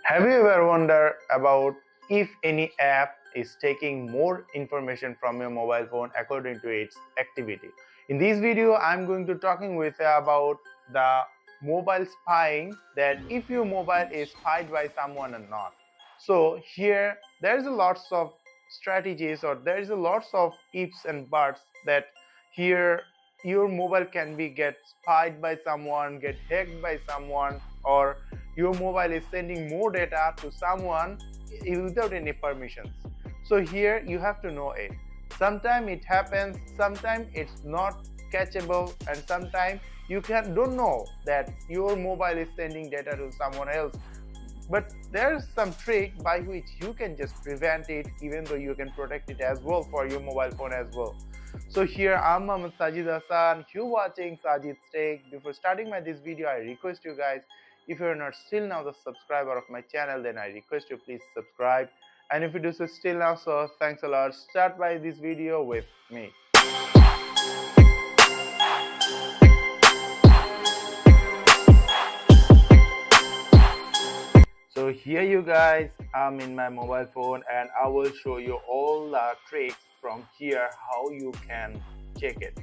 Have you ever wondered about if any app is taking more information from your mobile phone according to its activity? In this video, I'm going to talking with you about the mobile spying, that if your mobile is spied by someone or not. So here there's a lots of strategies, or there's a lots of ifs and buts, that here your mobile can be get spied by someone, get hacked by someone, or your mobile is sending more data to someone without any permissions. So here you have to know it. Sometimes it happens, sometimes it's not catchable, and sometimes you don't know that your mobile is sending data to someone else. But there's some trick by which you can just prevent it, even though you can protect it as well for your mobile phone as well. So here I'm Sajidz, you watching Sajidz Tech. Before starting this video, I request you guys, if you are not still now the subscriber of my channel, then I request you please subscribe. And if you do so still now, so thanks a lot. Start by this video with me. So here you guys, I'm in my mobile phone and I will show you all the tricks from here how you can check it.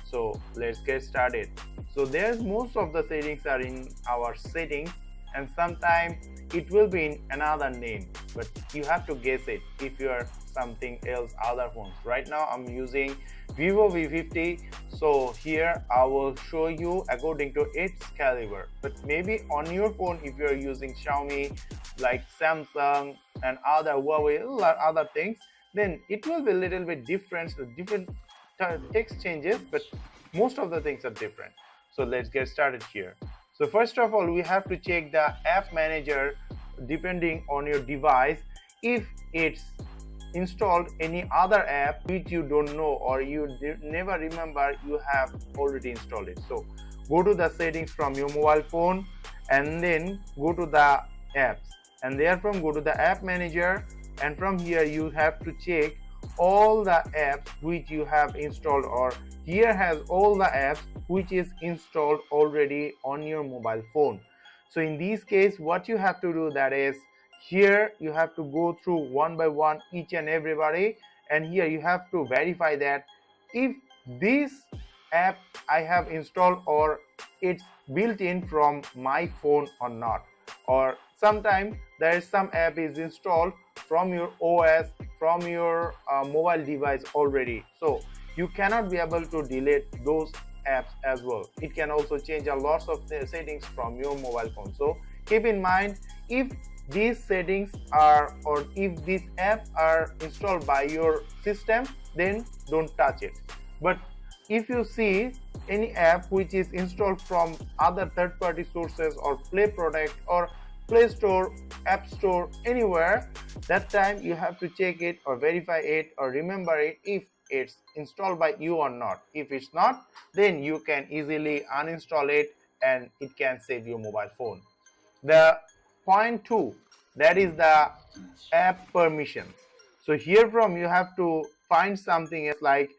So let's get started. So there's most of the settings are in our settings, and sometimes it will be in another name, but you have to guess it if you are something else other phones. Right now I'm using Vivo V50, so here I will show you according to its caliber. But maybe on your phone, if you are using Xiaomi, like Samsung and other Huawei, other things, then it will be a little bit different. So different text changes, but most of the things are different. So let's get started here. So first of all, we have to check the app manager depending on your device, if it's installed any other app which you don't know or you never remember you have already installed it. So go to the settings from your mobile phone and then go to the apps, and therefrom go to the app manager, and from here you have to check all the apps which you have installed, or here has all the apps which is installed already on your mobile phone. So in this case, what you have to do, that is, here you have to go through one by one each and everybody, and here you have to verify that if this app I have installed or it's built in from my phone or not. Or sometimes there is some app is installed from your OS, from your mobile device already, so you cannot be able to delete those apps as well. It can also change a lot of settings from your mobile phone. So keep in mind, if these settings are, or if these apps are installed by your system, then don't touch it. But if you see any app which is installed from other third-party sources or Play product or Play Store, App Store, anywhere, that time you have to check it or verify it or remember it if it's installed by you or not. If it's not, then you can easily uninstall it and it can save your mobile phone. The point 2, that is the app permissions. So here from you have to find something else like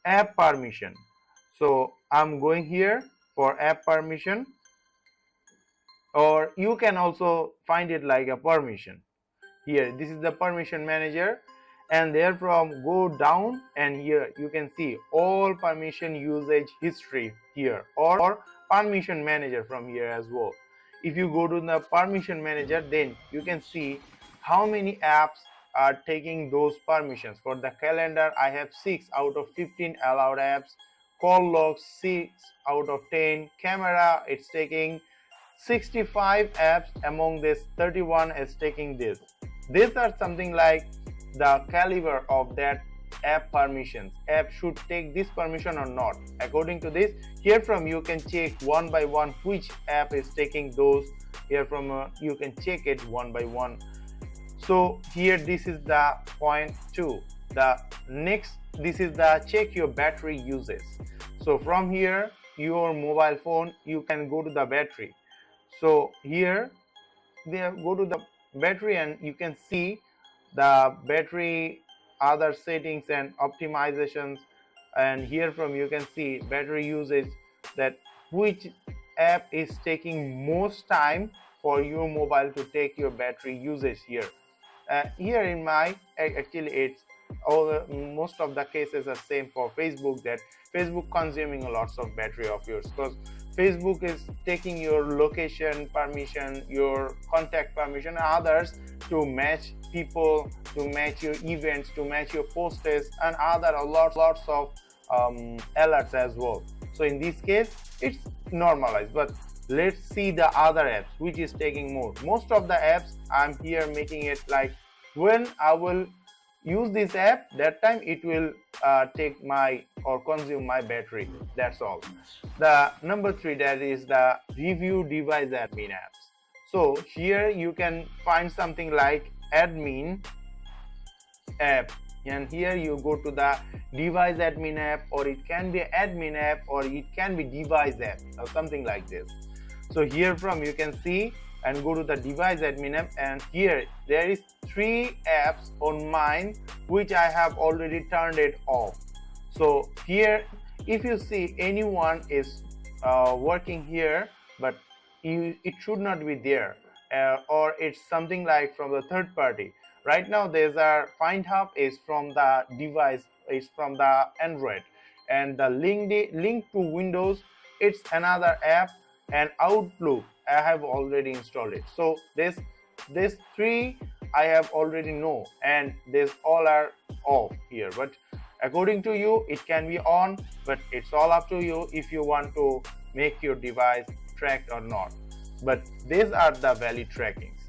app permission. So I'm going here for app permission, or you can also find it like a permission. Here this is the permission manager, and therefrom go down, and here you can see all permission usage history here, or permission manager from here as well. If you go to the permission manager, then you can see how many apps are taking those permissions. For the calendar, I have 6 out of 15 allowed apps. Call logs 6 out of 10. Camera, it's taking 65 apps. Among this, 31 is taking this. These are something like the caliber of that app permissions. App should take this permission or not. According to this, here from you can check one by one which app is taking those. Here from you can check it one by one. So here this is the point 2. The next, this is the check your battery uses. So from here, your mobile phone, you can go to the battery. So here they go to the battery, and you can see the battery other settings and optimizations, and here from you can see battery usage, that which app is taking most time for your mobile to take your battery usage here. Here in my actually it's most of the cases are same for Facebook, that Facebook consuming a lots of battery of yours, because Facebook is taking your location permission, your contact permission, and others to match people, to match your events, to match your posts, and other lots of alerts as well. So in this case it's normalized. But let's see the other apps which is taking more. Most of the apps I'm here making it like when I will use this app, that time it will take my or consume my battery. That's all. The number 3, that is the review device admin apps. So here you can find something like admin app, and here you go to the device admin app, or it can be admin app, or it can be device app, or something like this. So here from you can see and go to the device admin app, and here there is 3 apps on mine which I have already turned it off. So here if you see anyone is working here, but it should not be there, or it's something like from the third party. Right now there's a Find Hub is from the device, is from the Android, and the link to Windows, it's another app, and Outlook I have already installed it. So this 3 I have already know, and this all are off here. But according to you it can be on, but it's all up to you if you want to make your device tracked or not. But these are the valid trackings.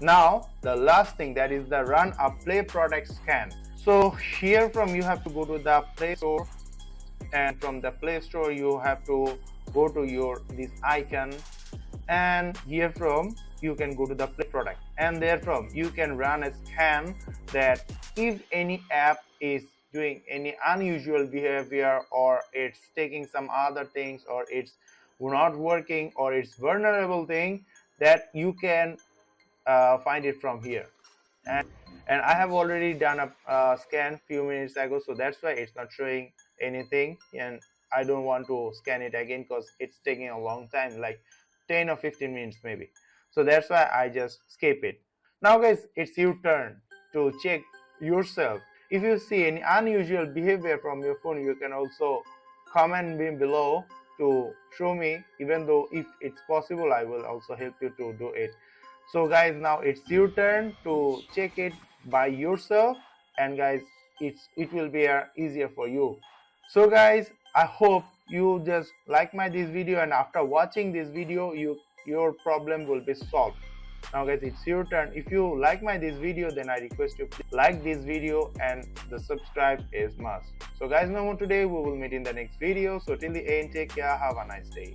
Now the last thing, that is the run a play product scan. So here from you have to go to the Play Store, and from the Play Store you have to go to your this icon, and here from you can go to the Play product, and therefrom you can run a scan that if any app is doing any unusual behavior, or it's taking some other things, or it's not working, or it's vulnerable thing, that you can find it from here. And I have already done a scan few minutes ago, so that's why it's not showing anything, and I don't want to scan it again because it's taking a long time, like 10 or 15 minutes maybe. So that's why I just skip it. Now guys, it's your turn to check yourself. If you see any unusual behavior from your phone, you can also comment me below to show me. Even though if it's possible, I will also help you to do it. So guys, now it's your turn to check it by yourself, and guys, it will be easier for you. So guys, I hope you just like this video, and after watching this video your problem will be solved. Now guys, it's your turn. If you like this video, then I request you please like this video, and the subscribe is must. So guys, no more today, we will meet in the next video. So till the end, take care, have a nice day.